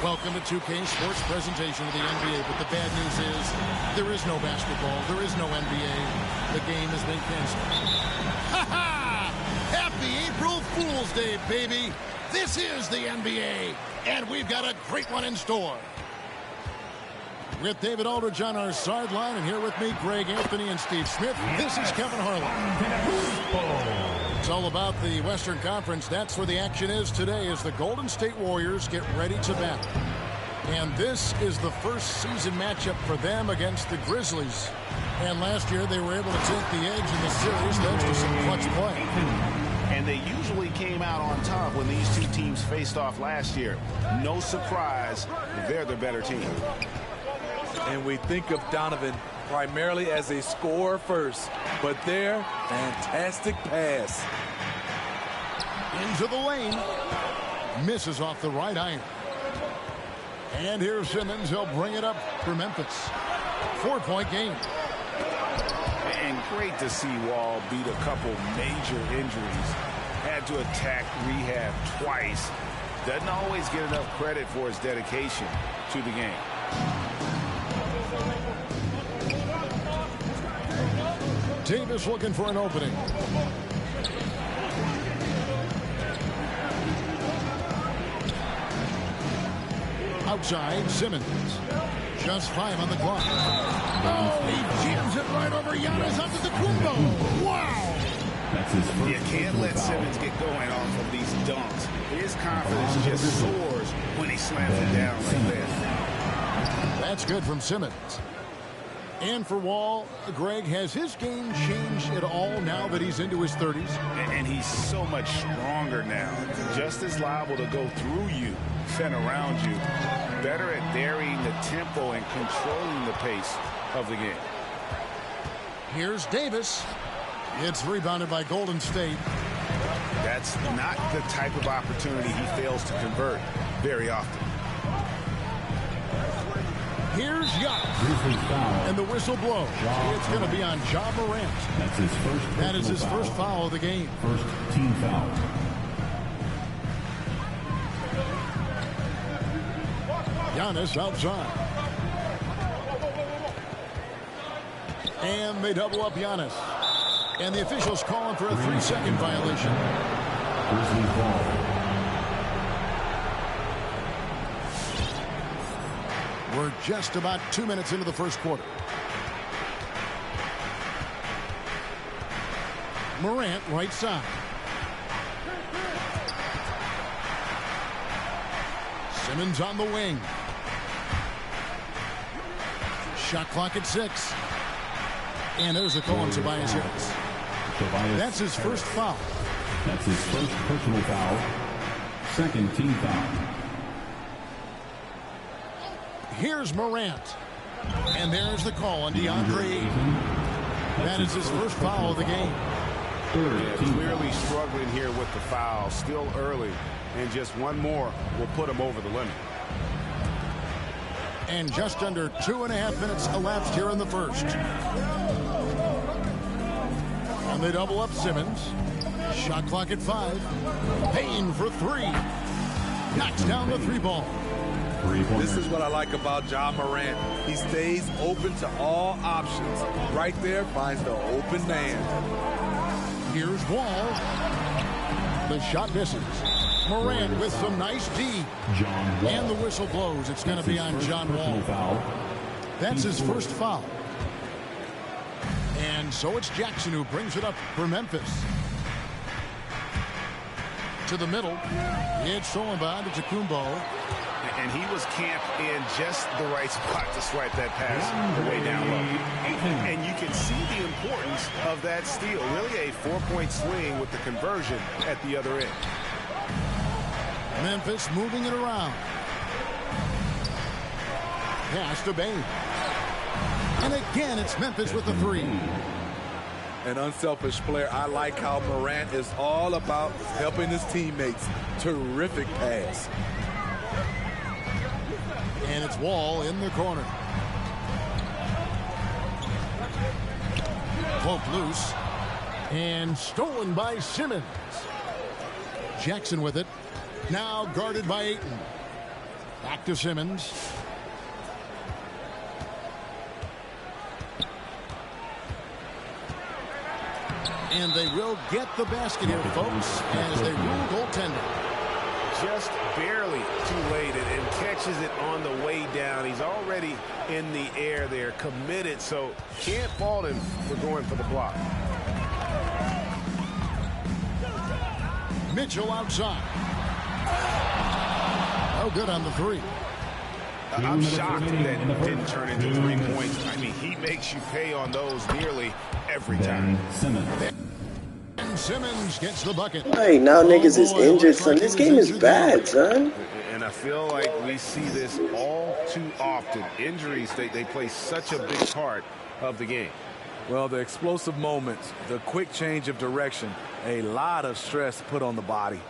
Welcome to 2K Sports presentation of the NBA, but the bad news is there is no basketball, there is no NBA. The game has been canceled. Ha-ha! Happy April Fool's Day, baby! This is the NBA, and we've got a great one in store. With David Aldridge on our sideline, and here with me, Greg Anthony and Steve Smith, this is Kevin Harlan. It's all about the Western Conference. That's where the action is today as the Golden State Warriors get ready to battle. And this is the first season matchup for them against the Grizzlies. And last year they were able to take the edge in the series thanks to some clutch play. And they usually came out on top when these two teams faced off last year. No surprise, they're the better team. And we think of Donovan primarily as a scorer first, but their fantastic pass. Into the lane. Misses off the right iron. And here's Simmons. He'll bring it up for Memphis. 4-point game. And great to see Wall beat a couple major injuries. Had to attack rehab twice. Doesn't always get enough credit for his dedication to the game. Davis looking for an opening. Outside, Simmons. Just 5 on the clock. Oh, he jams it right over Giannis Antetokounmpo. Wow! That's his first. You can't let Simmons get going off of these dunks. His confidence just soars when he slams it down like that. That's good from Simmons. And for Wall, Greg, has his game changed at all now that he's into his 30s? And he's so much stronger now. Just as liable to go through you than around you. Better at varying the tempo and controlling the pace of the game. Here's Davis. It's rebounded by Golden State. That's not the type of opportunity he fails to convert very often. Here's Giannis. And the whistle blows. It's going to be on Ja Morant. That's his first. That is his first foul of the game. First team foul. Giannis outside. And they double up Giannis. And the officials calling for a 3-second violation. Grizzlies ball. We're just about 2 minutes into the first quarter. Morant, right side. Simmons on the wing. Shot clock at 6. And there's a call on Tobias Harris. That's his first foul. That's his first personal foul. Second team foul. Here's Morant. And there's the call on DeAndre Ayton. That is his first foul of the game. Yeah, clearly struggling here with the foul. Still early. And just one more will put him over the limit. And just under 2.5 minutes elapsed here in the first. And they double up Simmons. Shot clock at 5. Payne for 3. Knocks down the 3-ball. This is what I like about Ja Morant. He stays open to all options. Right there, finds the open man. Here's Wall. The shot misses. Morant with some nice D. John Wall. And the whistle blows. It's going to be on John Wall. Foul. That's his first foul. And so it's Jackson who brings it up for Memphis. To the middle. It's Solomon to Kumbo. And he was camped in just the right spot to swipe that pass way down low. And you can see the importance of that steal. Really a 4-point swing with the conversion at the other end. Memphis moving it around. Pass to Bain. And again, it's Memphis with the 3. An unselfish player. I like how Morant is all about helping his teammates. Terrific pass. And it's Wall in the corner. Cloak loose. And stolen by Simmons. Jackson with it. Now guarded by Ayton. Back to Simmons. And they will get the basket here, folks, as they rule goaltender. Just barely too late and catches it on the way down. He's already in the air there, committed, so can't fault him for going for the block. Mitchell outside. Oh, good on the 3. I'm shocked that it didn't turn into 3 points. I mean, he makes you pay on those nearly every time. And Simmons gets the bucket. Hey, now niggas is injured, son. This game is bad, son. And I feel like we see this all too often. Injuries, they play such a big part of the game. Well, the explosive moments, the quick change of direction, a lot of stress put on the body.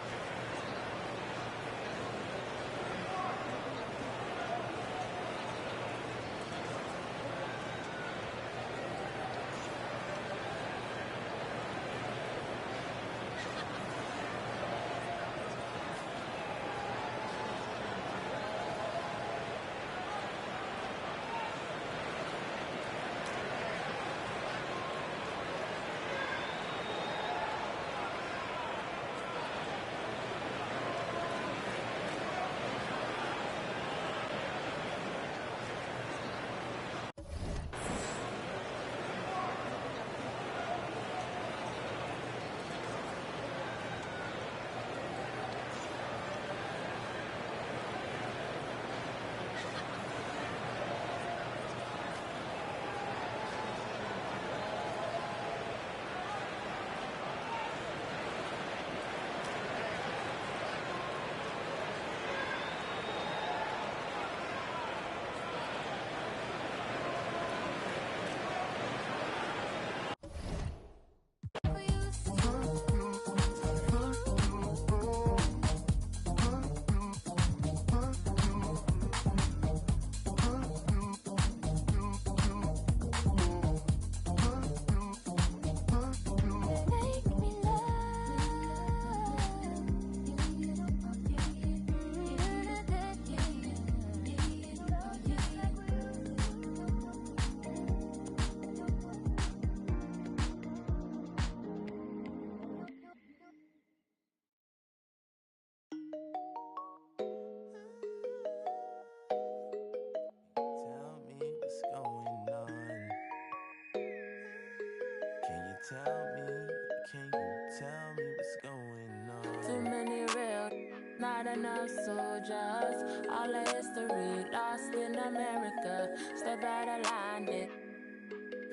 Too many real, not enough soldiers. All of history lost in America. Step out of line, dick.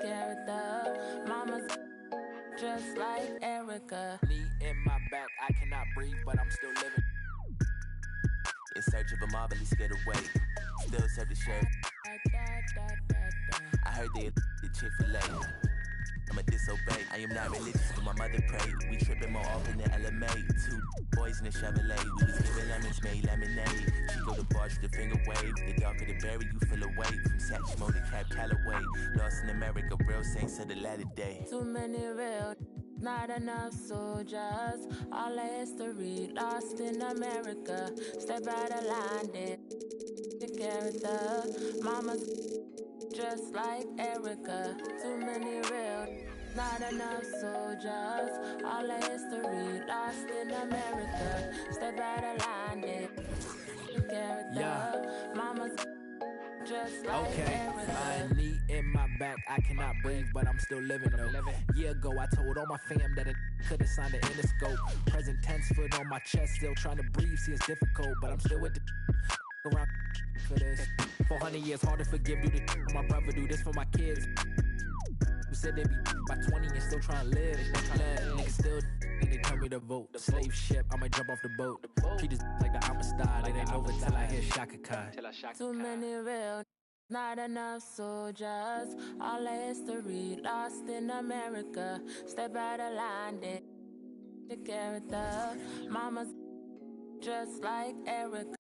Character, mama's just like Erica. Knee in my back, I cannot breathe, but I'm still living. In search of a marvelous getaway, still serve the sheriff. Like that. I heard they the Chick-fil-A. I'ma disobey. I am not religious, but my mother prayed. We tripping more often than LMA. 2 boys in a Chevrolet. We was giving lemons, made lemonade. She go to bars with the finger wave. The darker the berry, you feel away. From Satchmo to Cap Calloway. Lost in America, real saints of the latter day. Too many real, not enough soldiers. All the history lost in America. Step out of line, dead. The character, mama's just like Erica. Too many real, not enough soldiers. All the history lost in America. Step out of line, dead. The character, mama's just like Erica. A knee in my back, I cannot breathe, but I'm still living though. Year ago, I told all my fam that it could've signed an Interscope. Present tense, foot on my chest, still trying to breathe. See, it's difficult, but I'm still with the around for this. 400 years, hard to forgive. Do the my brother, do this for my kids. Who said they be by 20 and still trying to live. Niggas still and they tell me to vote. The slave ship, I might jump off the boat. Treat this like the Amistad. It ain't over till I hear Shaka Khan. Too many real, not enough soldiers. All the history lost in America. Step out of line, dead. The character, mama's just like Erica.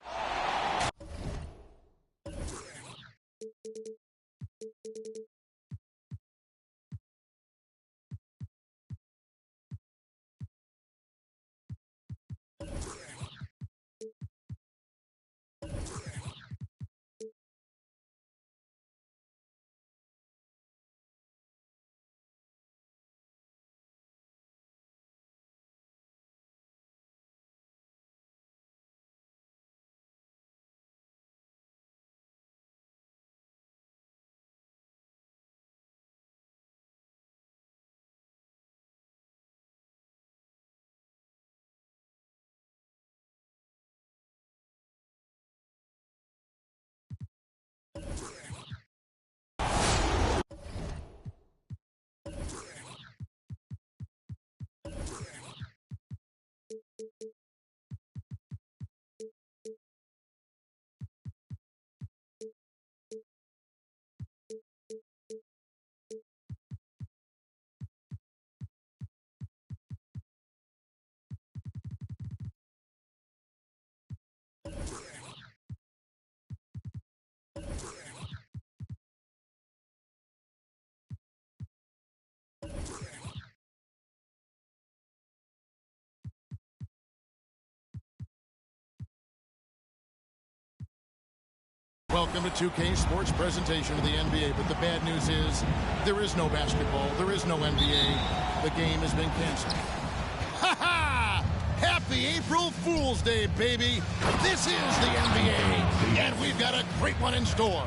Welcome to 2K Sports presentation of the NBA, but the bad news is there is no basketball, there is no NBA. The game has been canceled. Ha ha! Happy April Fool's Day, baby! This is the NBA, and we've got a great one in store.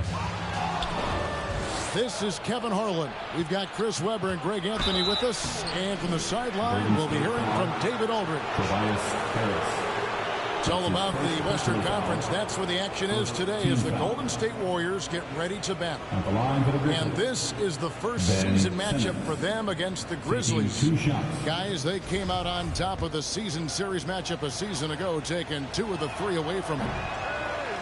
This is Kevin Harlan. We've got Chris Webber and Greg Anthony with us, and from the sideline, we'll be hearing from David Aldridge. It's all about the Western Conference. That's where the action is today as the Golden State Warriors get ready to battle. And this is the first season matchup for them against the Grizzlies. Guys, they came out on top of the season series matchup a season ago, taking 2 of the 3 away from them.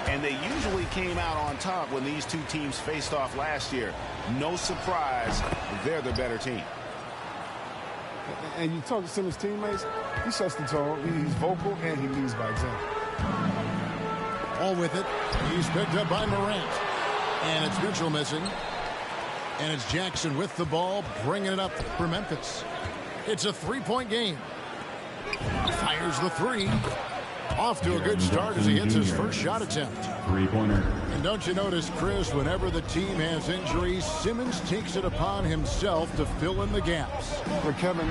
And they usually came out on top when these two teams faced off last year. No surprise, they're the better team. And you talk to some of his teammates, he sets the tone, he's vocal, and he leads by example. All with it. He's picked up by Morant. And it's Mitchell missing. And it's Jackson with the ball, bringing it up for Memphis. It's a 3-point game. Fires the 3. Off to a good start as he hits his first shot attempt. 3-pointer. And don't you notice, Chris, whenever the team has injuries, Simmons takes it upon himself to fill in the gaps. But Kevin,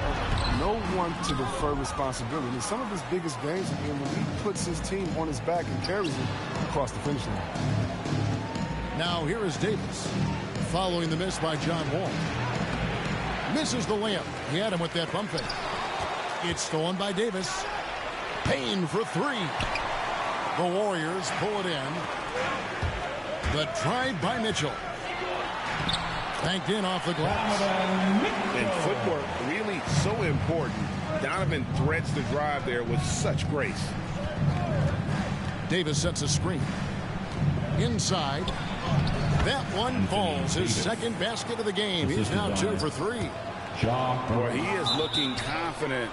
no one to defer responsibility. In some of his biggest games have been when he puts his team on his back and carries him across the finish line. Now here is Davis, following the miss by John Wall. Misses the layup. He had him with that bump fake. It's stolen by Davis. Payne for 3. The Warriors pull it in. The drive by Mitchell. Banked in off the glass. And footwork really so important. Donovan threads the drive there with such grace. Davis sets a screen. Inside. That one falls. His second basket of the game. He's now 2 for 3. Boy, he is looking confident.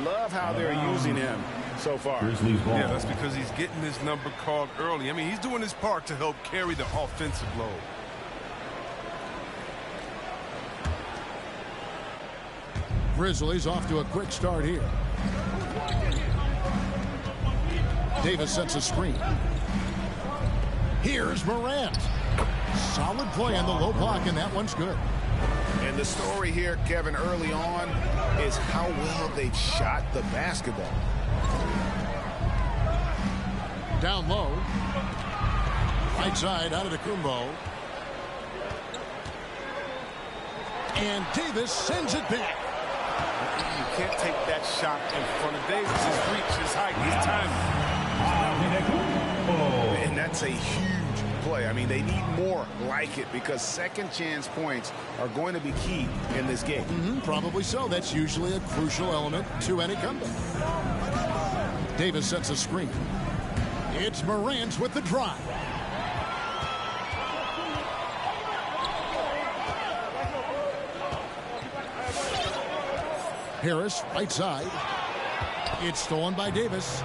Love how they're using him so far. Yeah, that's because he's getting his number called early. I mean, he's doing his part to help carry the offensive load. Grizzlies off to a quick start here. Davis sets a screen. Here's Morant. Solid play on the low block, and that one's good. And the story here, Kevin, early on is how well they've shot the basketball. Down low. Right side out of the Kumbo. And Davis sends it back. You can't take that shot in front of Davis. His reach, his height, his timing. And that's a huge play. I mean, they need more like it because second chance points are going to be key in this game. Probably so. That's usually a crucial element to any comeback. Davis sets a screen. It's Morant with the drive. Harris, right side. It's stolen by Davis.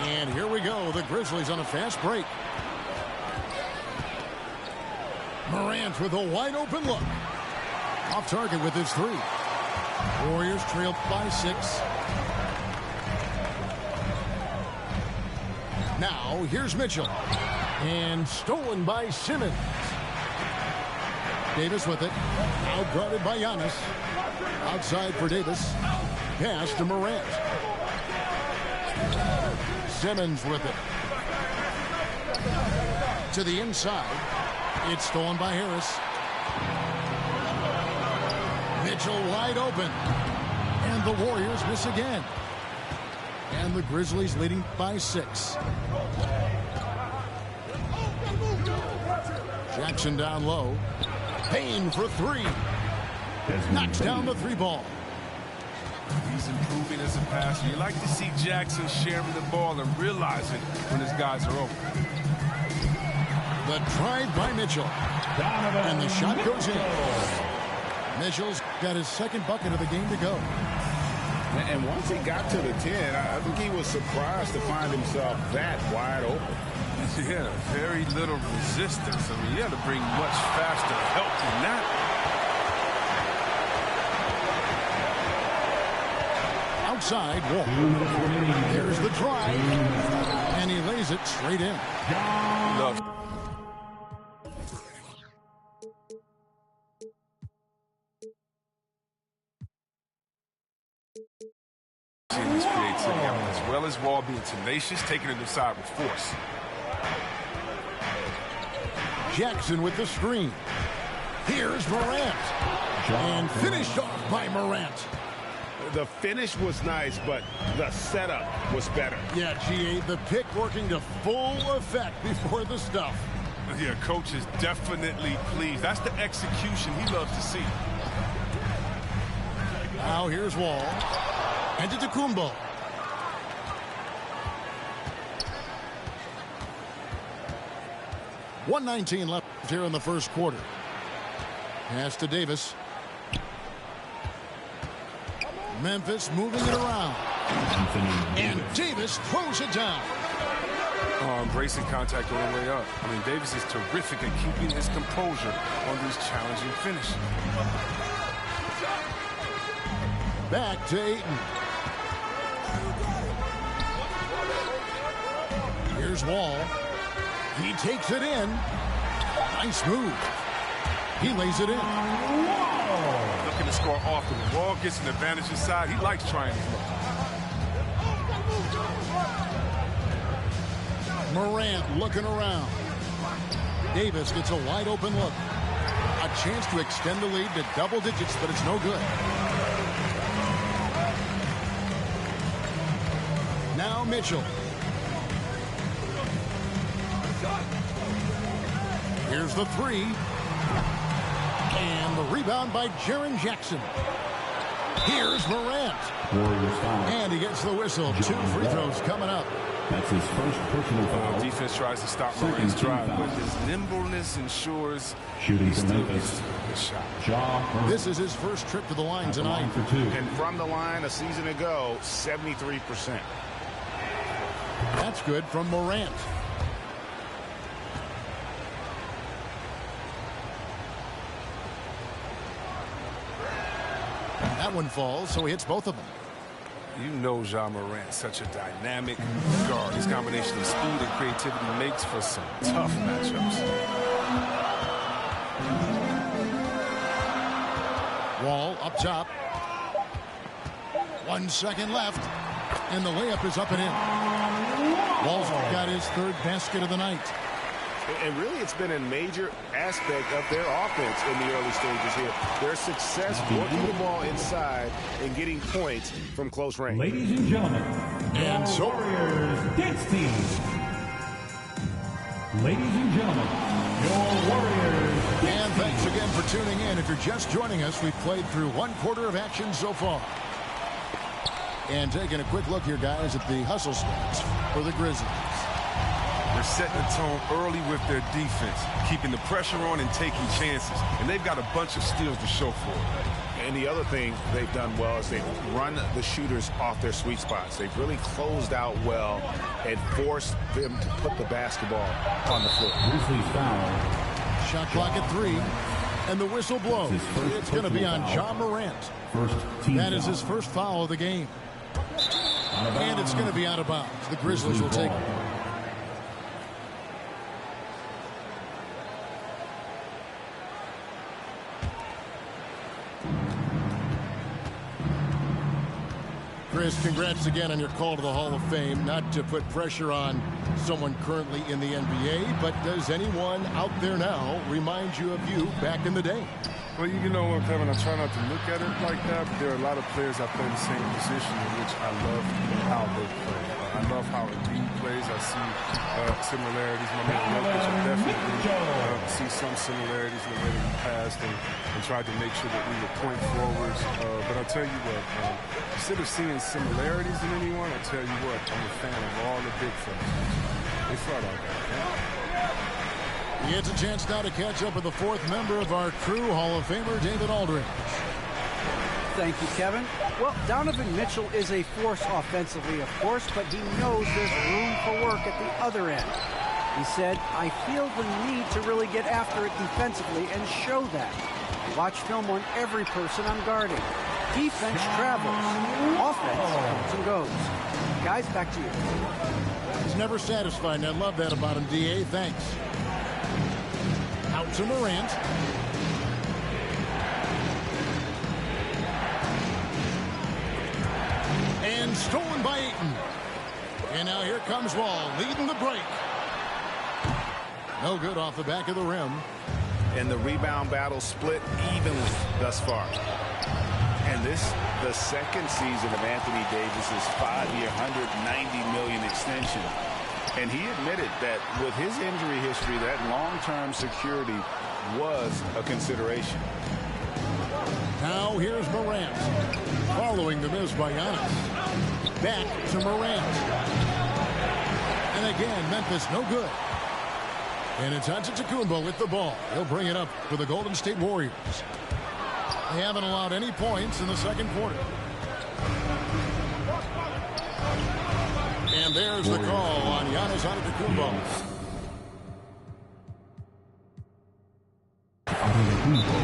And here we go. The Grizzlies on a fast break. Morant with a wide open look. Off target with his 3. Warriors trail by 6. Now here's Mitchell. And stolen by Simmons. Davis with it. Out guarded by Giannis. Outside for Davis. Pass to Morant. Simmons with it. To the inside. It's stolen by Harris. Mitchell wide open. And the Warriors miss again. And the Grizzlies leading by 6. Jackson down low. Payne for 3. Knocks down the 3-ball. He's improving as a passer. You like to see Jackson sharing the ball and realizing when his guys are open. The drive by Mitchell. And the shot goes in. Mitchell's got his second bucket of the game to go. And once he got to the 10, I think he was surprised to find himself that wide open. Yeah, very little resistance. I mean, you had to bring much faster help than that. Outside, Wall. There's the drive. And he lays it straight in. Love. Seeing this creativity, I mean, as well as Wall being tenacious, taking it inside with force. Jackson with the screen. Here's Morant. And finished off by Morant. The finish was nice, but the setup was better. Yeah, GA, the pick working to full effect before the stuff. Yeah, coach is definitely pleased. That's the execution he loves to see. Now here's Wall. And to Kumbo. .119 left here in the first quarter. Pass to Davis. Memphis moving it around. And Davis throws it down. Embracing contact on the way up. I mean, Davis is terrific at keeping his composure on these challenging finishes. Back to Ayton. Here's Wall. He takes it in. Nice move. He lays it in. Looking to score often. When Wall gets an advantage inside, he likes trying his luck. Morant looking around. Davis gets a wide open look. A chance to extend the lead to double digits, but it's no good. Now Mitchell. Here's the 3. And the rebound by Jaren Jackson. Here's Morant. And he gets the whistle. 2 free throws coming up. That's his first personal foul. Defense tries to stop Moran's drive, but his nimbleness ensures Shooting he for still Memphis. gets the shot. This is his first trip to the line tonight. For 2. And from the line a season ago, 73%. That's good from Morant. That one falls, so he hits both of them. You know Ja Morant's such a dynamic guard. His combination of speed and creativity makes for some tough matchups. Wall up top. 1 second left. And the layup is up and in. Wall's got his third basket of the night. And really, it's been a major aspect of their offense in the early stages here. Their success working the ball inside and getting points from close range. Ladies and gentlemen, And so Warriors dance team. Ladies and gentlemen, your Warriors And thanks again for tuning in. If you're just joining us, we've played through 1/4 of action so far. And taking a quick look here, guys, at the hustle stats for the Grizzlies. They're setting the tone early with their defense, keeping the pressure on and taking chances. And they've got a bunch of steals to show for it. And the other thing they've done well is they've run the shooters off their sweet spots. They've really closed out well and forced them to put the basketball on the floor. Grizzlies foul. Shot clock at 3. And the whistle blows. It's going to be on Ja Morant. First team That is foul. his first foul of the game. Out of bounds. And it's going to be out of bounds. The Grizzlies will take it. Chris, congrats again on your call to the Hall of Fame. Not to put pressure on someone currently in the NBA, but does anyone out there now remind you of you back in the day? Well, you know what, Kevin, I try not to look at it like that, but there are a lot of players that play the same position in which I love how they play. I love how Embiid plays. I see similarities. My man Jokic, I definitely see some similarities in the way that he passed and tried to make sure that we were point forwards. But I'll tell you what, instead of seeing similarities in anyone, I'll tell you what, I'm a fan of all the big fellas. They flat out got He gets a chance now to catch up with the fourth member of our crew, Hall of Famer David Aldridge. Thank you, Kevin. Well, Donovan Mitchell is a force offensively, of course, but he knows there's room for work at the other end. He said, I feel the need to really get after it defensively and show that. Watch film on every person I'm guarding. Defense travels. Offense comes and goes. Guys, back to you. He's never satisfied, and I love that about him, D.A. Thanks. Out to Morant. And stolen by Ayton. And now here comes Wall, leading the break. No good off the back of the rim. And the rebound battle split evenly thus far. And this, the second season of Anthony Davis's 5-year, $190 million extension. And he admitted that with his injury history, that long-term security was a consideration. Now here's Morant. Following the miss by Giannis. Back to Morant. And again, Memphis no good. And it's Antetokounmpo with the ball. He'll bring it up for the Golden State Warriors. They haven't allowed any points in the second quarter. And there's the call on Giannis Antetokounmpo.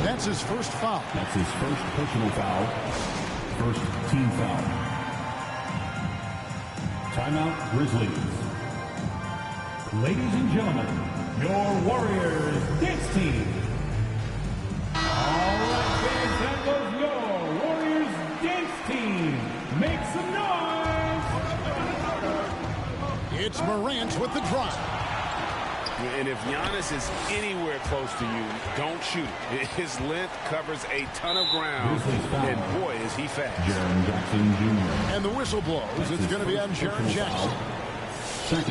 That's his first foul. That's his first personal foul. First team foul. Timeout, Grizzlies. Ladies and gentlemen, your Warriors dance team. All right, fans, that was your Warriors dance team. Make some noise. It's Morant with the drive. And if Giannis is anywhere close to you, don't shoot it. His length covers a ton of ground, and boy, is he fast. Jaren Jackson Jr. And the whistle blows. It's going to be on Jaren Jackson.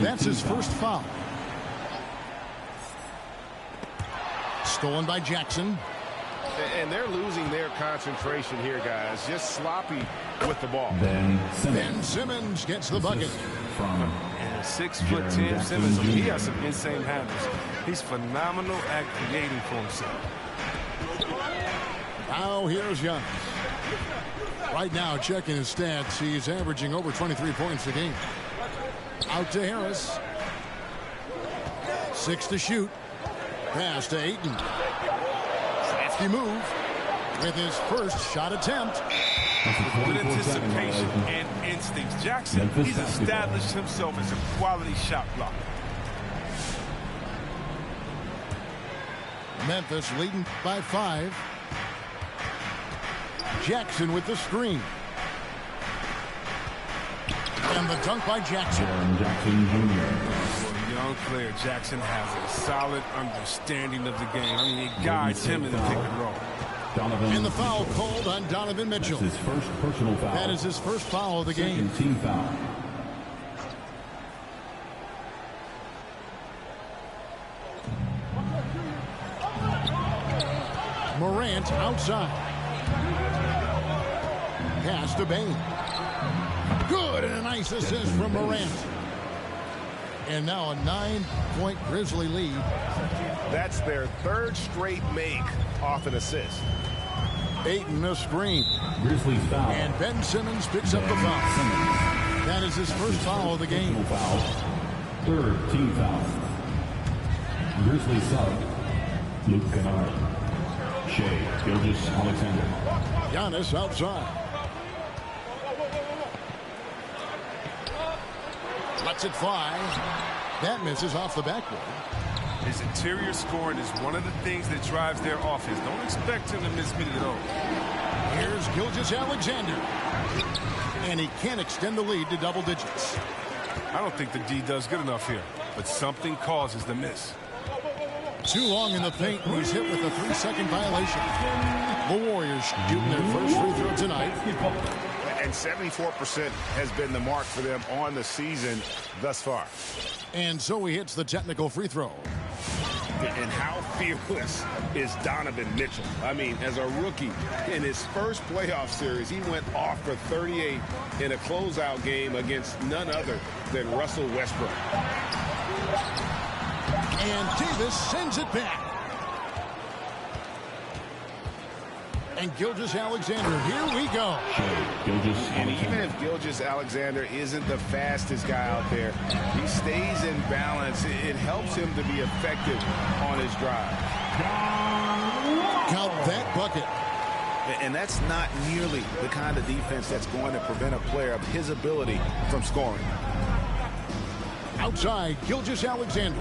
That's his first foul. Stolen by Jackson. And they're losing their concentration here, guys. Just sloppy with the ball. Ben Simmons gets the bucket. From 6'10" Simmons, he has some insane handles. He's phenomenal at creating for himself. Now here's Young. Right now, checking his stats, he's averaging over 23 points a game. Out to Harris. 6 to shoot. Pass to Ayton. Crafty move with his first shot attempt. Good anticipation and instincts. Jackson, he's established himself as a quality shot blocker. Memphis leading by 5. Jackson with the screen. And the dunk by Jackson. Jackson Jr. For a young player, Jackson has a solid understanding of the game. I mean, he guides him in the pick and roll. And the foul called on Donovan Mitchell. That's his first personal foul. That is his first foul of the game. Second team foul. Morant outside. Pass to Bain. Good, and a nice assist from Morant. And now a 9-point Grizzly lead. That's their third straight make off an assist. Ayton a screen. Grizzlies foul. And Ben Simmons picks up the foul. That is his first foul of the game. Foul. Third team foul. Grizzlies sub. Luke Kennard. Shea Gilgeous-Alexander. Giannis outside. Lets it fly. That misses off the backboard. His interior scoring is one of the things that drives their offense. Don't expect him to miss many of those. Here's Gilgeous-Alexander. And he can't extend the lead to double digits. I don't think the D does good enough here, but something causes the miss. Too long in the paint, and he's hit with a 3-second violation. The Warriors shooting their first free throw tonight. And 74% has been the mark for them on the season thus far. And so he hits the technical free throw. And how fearless is Donovan Mitchell? I mean, as a rookie, in his first playoff series, he went off for 38 in a closeout game against none other than Russell Westbrook. And Davis sends it back. And Gilgeous-Alexander, here we go. And even if Gilgeous-Alexander isn't the fastest guy out there, he stays in balance. It helps him to be effective on his drive. Count that bucket. And that's not nearly the kind of defense that's going to prevent a player of his ability from scoring. Outside, Gilgeous-Alexander.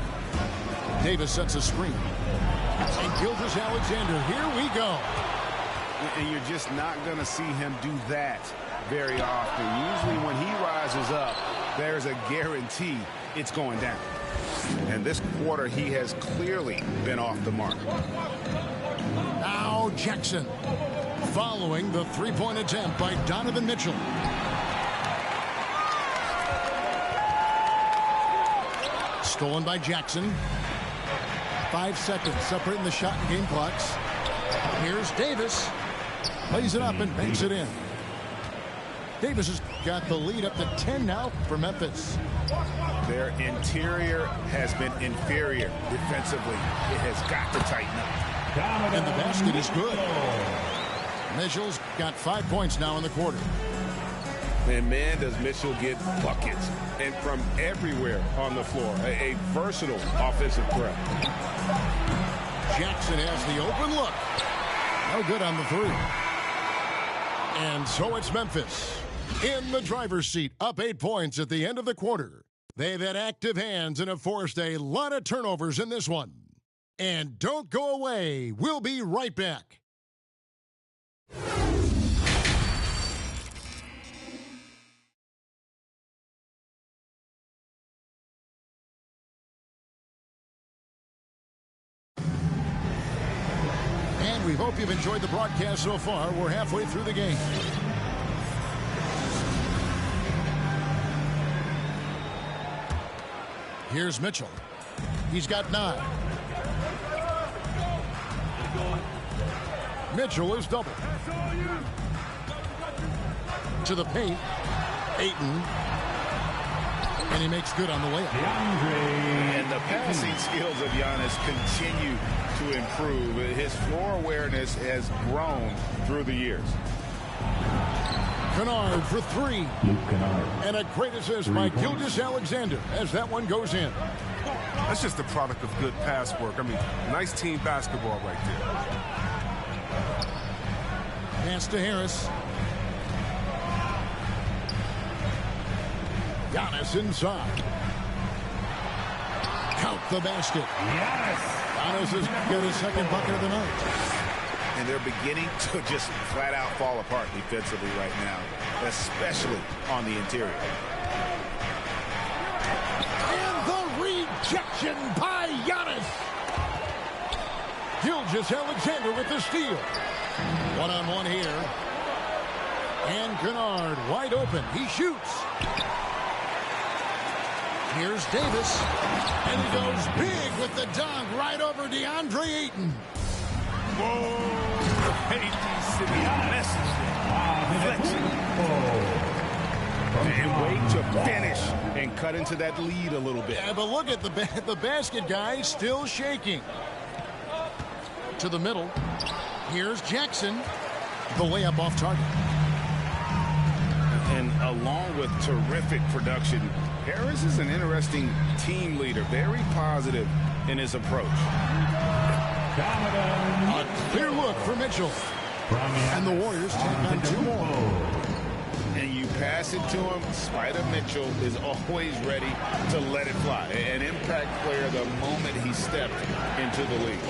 Davis sets a screen. And Gilgeous-Alexander, here we go. And you're just not going to see him do that very often. Usually when he rises up, there's a guarantee it's going down. And this quarter, he has clearly been off the mark. Now Jackson, following the three-point attempt by Donovan Mitchell. Stolen by Jackson. 5 seconds separating the shot and game clocks. Here's Davis. Lays it up and banks it in. Davis has got the lead up to 10 now for Memphis. Their interior has been inferior defensively. It has got to tighten up. And the basket is good. Mitchell's got 5 points now in the quarter. And man, does Mitchell get buckets. And from everywhere on the floor. A versatile offensive threat. Jackson has the open look. No good on the three. And so it's Memphis in the driver's seat, up 8 points at the end of the quarter. They've had active hands and have forced a lot of turnovers in this one. And don't go away. We'll be right back. We hope you've enjoyed the broadcast so far. We're halfway through the game. Here's Mitchell. He's got 9. Mitchell is double. To the paint. Ayton. And he makes good on the layup. And the passing skills of Giannis continue to improve. His floor awareness has grown through the years. Kennard for three. And a great assist by Gilgeous-Alexander as that one goes in. That's just the product of good pass work. I mean, nice team basketball right there. Pass to Harris. Giannis inside. Count the basket. Giannis has got his second bucket of the night. And they're beginning to just flat out fall apart defensively right now, especially on the interior. And the rejection by Giannis. Gilgeous-Alexander with the steal. One-on-one here. And Kennard wide open. He shoots. Here's Davis. And he goes big with the dunk right over DeAndre Ayton. Whoa. And wait to finish and cut into that lead a little bit. Yeah, but look at the basket guy still shaking. To the middle. Here's Jackson. The layup off target. And along with terrific production, Harris is an interesting team leader. Very positive in his approach. A clear look for Mitchell. And the Warriors take on two more. And you pass it to him. Spider Mitchell is always ready to let it fly. An impact player the moment he stepped into the league.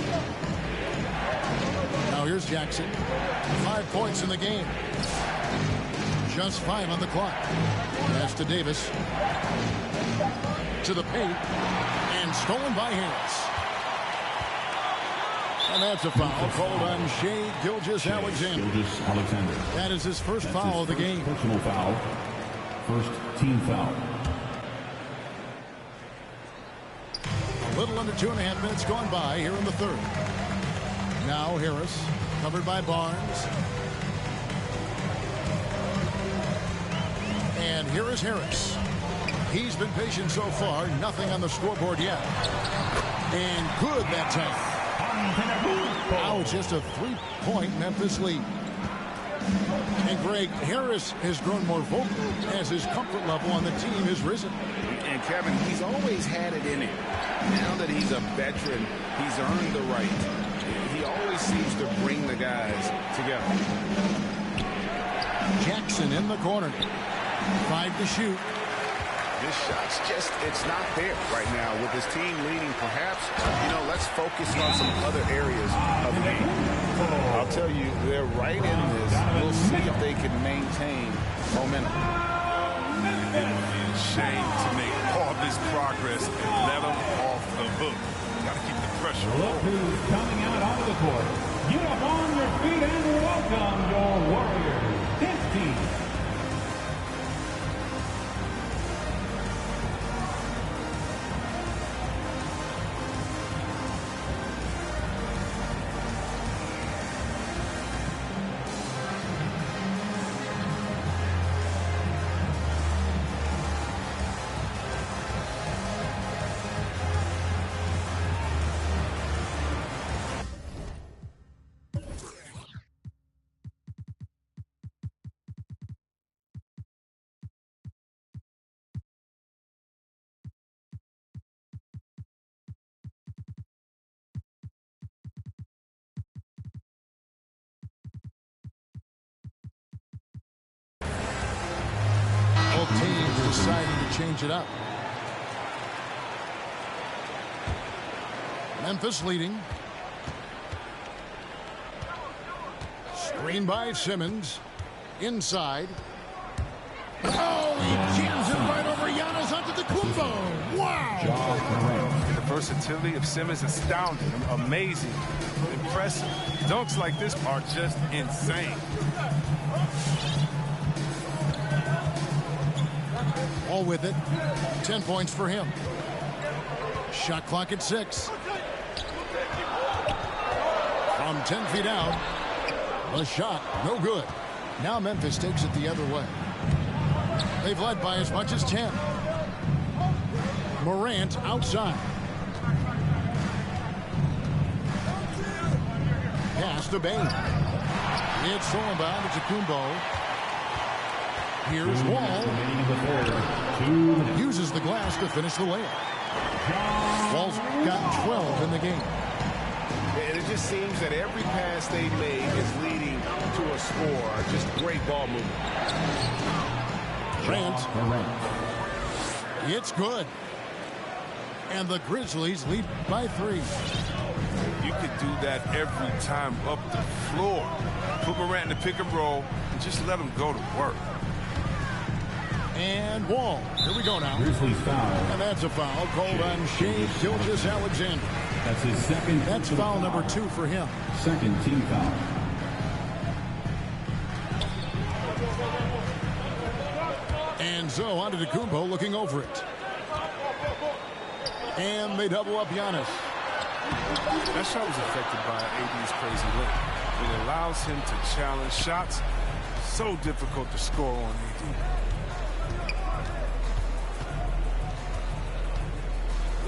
Now here's Jackson. 5 points in the game. Just 5 on the clock. Pass to Davis. To the paint. And stolen by Harris. And that's a foul called on Shai Gilgeous-Alexander. That is his first foul of the game. Personal foul. First team foul. A little under 2.5 minutes gone by here in the third. Now Harris, covered by Barnes. And here is Harris. He's been patient so far. Nothing on the scoreboard yet. And good that time. Now it's just a 3-point Memphis lead. And Greg, Harris has grown more vocal as his comfort level on the team has risen. And Kevin, he's always had it in him. Now that he's a veteran, he's earned the right. He always seems to bring the guys together. Jackson in the corner. 5 to shoot. This shot's just, it's not there right now with his team leading. Perhaps, let's focus on some other areas of the game. I'll tell you, they're right in this. We'll see if they can maintain momentum. Shame to make all this progress and let them off the hook. Got to keep the pressure. Look who's coming out onto the court. Get up on your feet and welcome your Warriors. This team. Teams deciding to change it up. Memphis leading. Screen by Simmons. Inside. Oh, he jams it right over Giannis onto the Kumbo. Wow. The versatility of Simmons is astounding, amazing, impressive. Dunks like this are just insane. All with it. 10 points for him. Shot clock at 6. From 10 feet out. The shot, no good. Now Memphis takes it the other way. They've led by as much as 10. Morant outside. Pass to Bain. It's stolen by Antetokounmpo. Here's Wall. Uses the glass to finish the layup. Wall's got 12 in the game. And it just seems that every pass they made is leading to a score. Just great ball movement. Grant. It's good. And the Grizzlies lead by 3. You could do that every time up the floor. Put Morant in the pick and roll and just let him go to work. And Wall. Here we go now. Grizzlies foul. And that's a foul called on Shea Gilgeous-Alexander. That's his second. That's foul number 2 for him. Second team foul. And so Antetokounmpo looking over it. And they double up Giannis. That shot was affected by AD's crazy look. It allows him to challenge shots. So difficult to score on AD.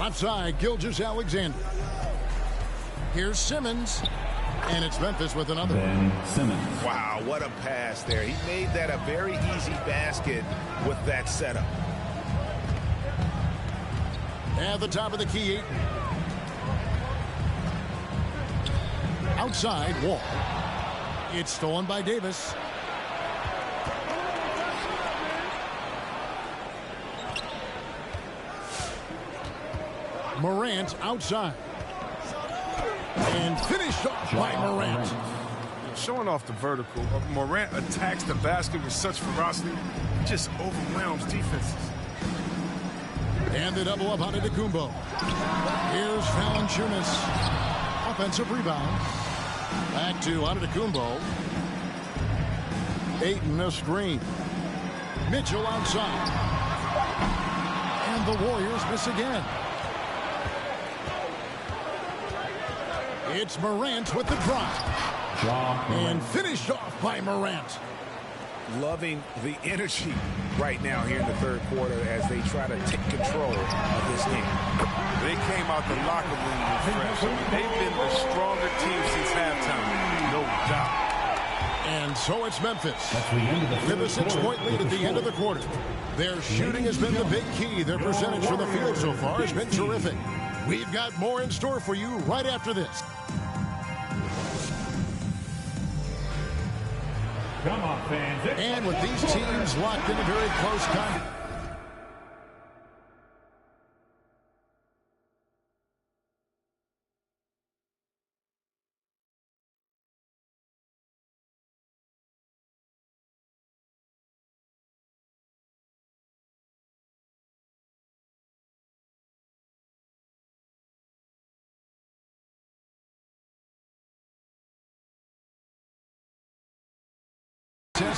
Left side, Gilgeous-Alexander. Here's Simmons. And it's Memphis with another. Ben Simmons. Wow, what a pass there. He made that a very easy basket with that setup. At the top of the key. Outside, Wall. It's stolen by Davis. Morant outside. And finished off by Morant. Showing off the vertical. Morant attacks the basket with such ferocity. He just overwhelms defenses. And they double up on Antetokounmpo. Here's Valanciunas. Offensive rebound. Back to Antetokounmpo. Ayton a screen. Mitchell outside. And the Warriors miss again. It's Morant with the drop. And finished off by Morant. Loving the energy right now here in the third quarter as they try to take control of this game. They came out the locker room refreshed. They've been the stronger team since halftime, no doubt. And so it's Memphis with a 6-point lead at the end of the quarter. Their shooting has been the big key. Their percentage from the field so far has been terrific. We've got more in store for you right after this. Come on, fans. And with these teams locked in a very close contact.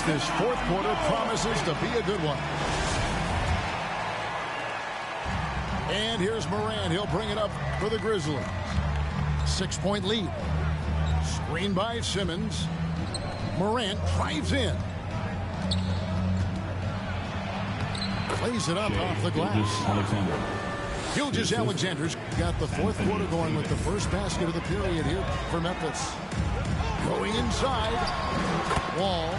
This fourth quarter promises to be a good one. And here's Morant. He'll bring it up for the Grizzlies. 6-point lead. Screen by Simmons. Morant drives in. Plays it up off the glass. Gilgeous-Alexander's got the fourth quarter going with the first basket of the period here for Memphis. Going inside. Wall.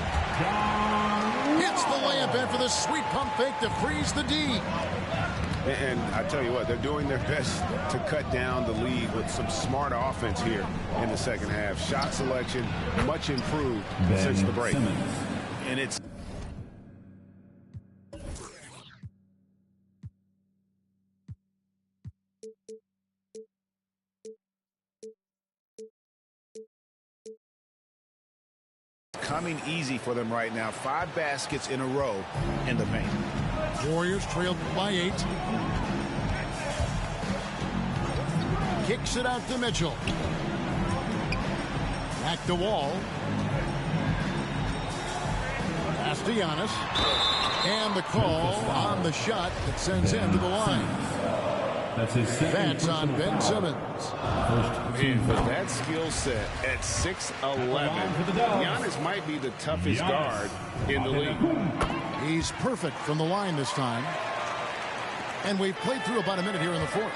Hits the layup in for the sweet pump fake to freeze the D. And I tell you what, they're doing their best to cut down the lead with some smart offense here in the second half. Shot selection much improved since the break. And it's coming easy for them right now. 5 baskets in a row in the paint. Warriors trailed by 8. Kicks it out to Mitchell. Back to Wall. Pass to Giannis. And the call on the shot that sends him to the line. That's on Ben Simmons. Man, with that skill set at 6'11", Giannis might be the toughest guard in the league. He's perfect from the line this time. And we've played through about a minute here in the fourth.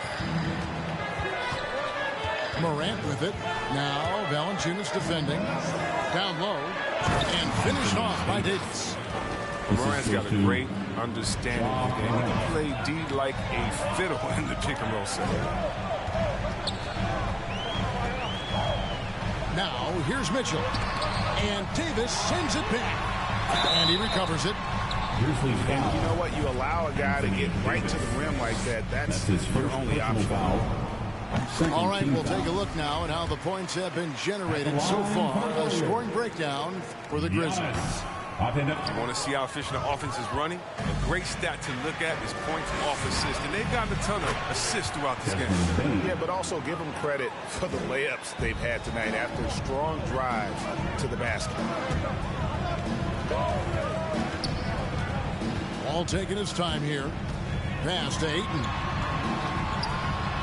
Morant with it. Now Valanciunas defending. Down low. And finished off by Davis. Morant's got a great understanding of the game. He can play D like a fiddle in the pick and roll set. Now here's Mitchell. And Davis sends it back. And he recovers it. And you know what? You allow a guy to get right to the rim like that. That's your only option. All right, we'll take a look now at how the points have been generated so far. A scoring breakdown for the Grizzlies. You want to see how efficient the offense is running? A great stat to look at is points off assists. And they've gotten a ton of assists throughout this game. Yeah, but also give them credit for the layups they've had tonight after strong drives to the basket. All taking his time here. Pass to Ayton.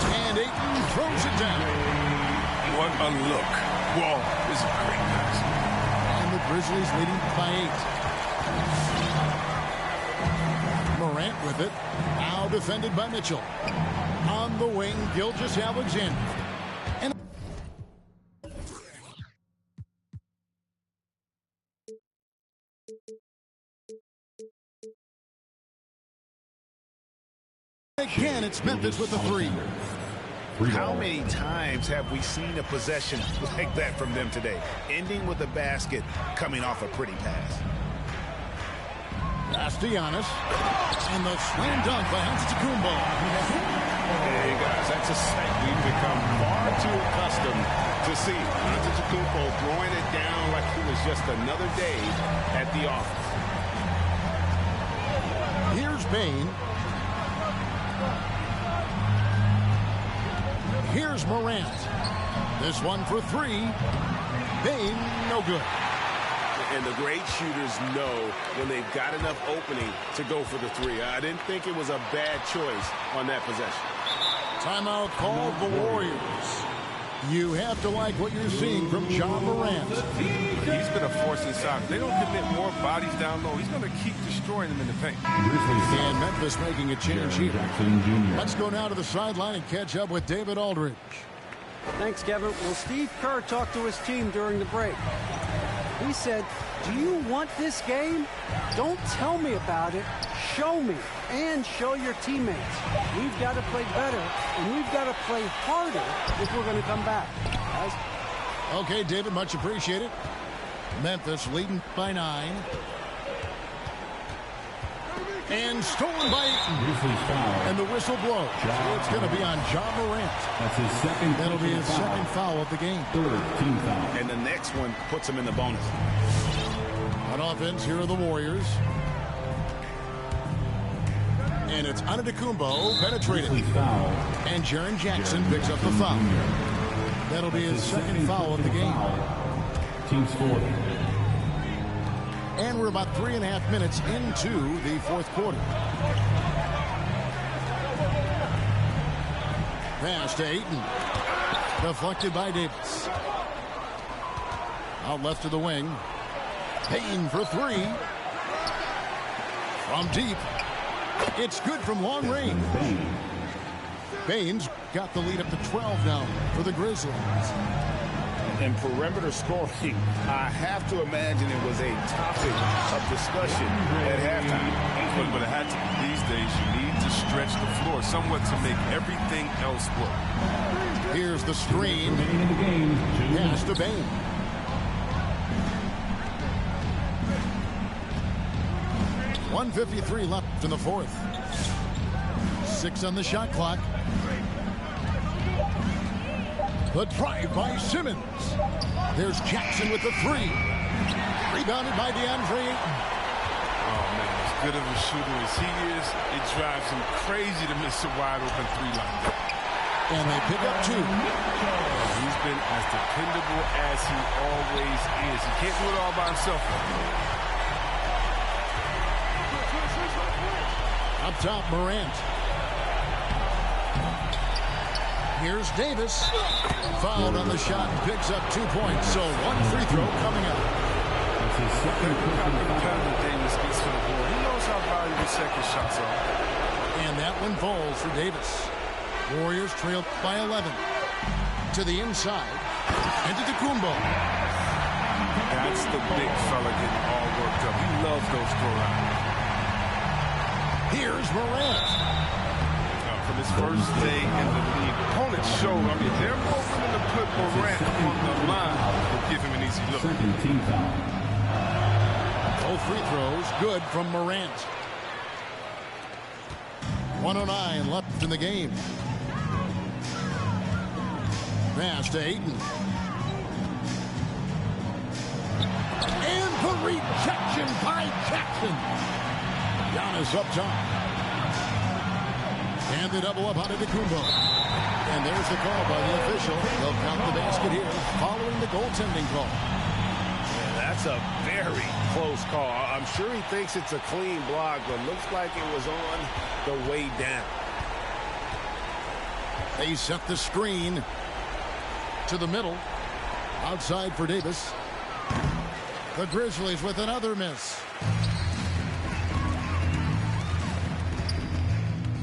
And Ayton throws it down. What a look. Whoa, this is a great pass. And the Grizzlies leading by 8. Morant with it. Now defended by Mitchell. On the wing, Gilgeous-Alexander. And again, it's Memphis with the 3. How many times have we seen a possession like that from them today? Ending with a basket, coming off a pretty pass. Pass to Giannis. And the slam dunk by Antetokounmpo. Hey, guys, that's a sight we've become far too accustomed to see. Antetokounmpo throwing it down like it was just another day at the office. Here's Bane. Here's Morant. This one for 3. Bane, no good. And the great shooters know when they've got enough opening to go for the 3. I didn't think it was a bad choice on that possession. Timeout called the Warriors. You have to like what you're seeing from John Morant. He's been a force inside. If they don't commit more bodies down low, he's going to keep destroying them in the paint. And Memphis making a change here. Let's go now to the sideline and catch up with David Aldridge. Thanks, Kevin. Well, Steve Kerr talked to his team during the break. He said, do you want this game? Don't tell me about it. Show me and show your teammates. We've got to play better, and we've got to play harder if we're going to come back. Guys? Okay, David, much appreciated. Memphis leading by 9. And stolen by Ayton. And the whistle blows. It's going to be on John Morant. That's his second. That'll be his second foul of the game. Third team foul. And the next one puts him in the bonus. On offense, here are the Warriors. And it's Antetokounmpo penetrated. And Jaren Jackson picks up the foul. That'll be his second foul of the game. Team's 4. And we're about 3.5 minutes into the fourth quarter. Pass to Ayton. Deflected by Davis. Out left to the wing. Payne for 3. From deep. It's good from long range. Baines got the lead up to 12 now for the Grizzlies. And perimeter scoring, I have to imagine it was a topic of discussion at halftime. But it had to be these days. You need to stretch the floor somewhat to make everything else work. Here's the screen. Pass to Bane. .153 left in the fourth. 6 on the shot clock. The drive by Simmons. There's Jackson with the 3. Rebounded by DeAndre Ayton. Oh, man, as good of a shooter as he is, it drives him crazy to miss a wide-open 3 like that. And they pick up 2. He's been as dependable as he always is. He can't do it all by himself. Up top, Morant. Here's Davis. Fouled on the shot and picks up 2 points. So 1 free throw coming up. That's his 2nd. Look how competitive Davis gets to the board. He knows how valuable second shots are. 1 And that one falls for Davis. Warriors trail by 11. To the inside. And to Kumbo. That's the big fella getting all worked up. He loves those throwdowns. Here's Morant. From his first day in the league, opponents show, they're more willing to put Morant on the line or give him an easy look. Both free throws good from Morant. 1:09 left in the game. Pass to Ayton. And the rejection by Jackson. Giannis up top. And the double up on Kumbo. And there's the call by the official. They'll count the basket here following the goaltending call. Yeah, that's a very close call. I'm sure he thinks it's a clean block, but looks like it was on the way down. They set the screen to the middle. Outside for Davis. The Grizzlies with another miss.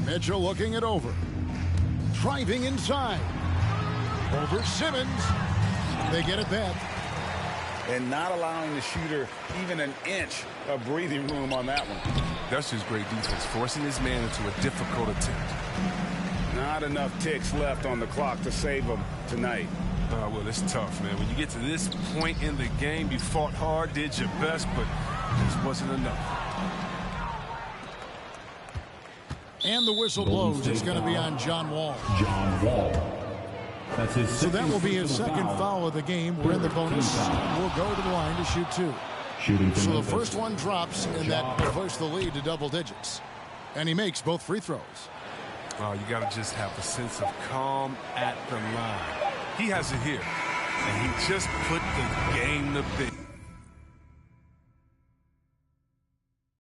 Mitchell looking it over. Driving inside. Over Simmons. They get it back. And not allowing the shooter even an inch of breathing room on that one. That's just great defense, forcing his man into a difficult attempt. Not enough ticks left on the clock to save him tonight. Well, it's tough, man. When you get to this point in the game, you fought hard, did your best, but this wasn't enough. And the whistle blows. It's going to be on John Wall. John Wall. That's his so that will be his second foul of the game. We're in the bonus. We'll go to the line to shoot two. So the first one drops, and that will push the lead to double digits. And he makes both free throws. You got to just have a sense of calm at the line. He has it here, and he just put the game to bed.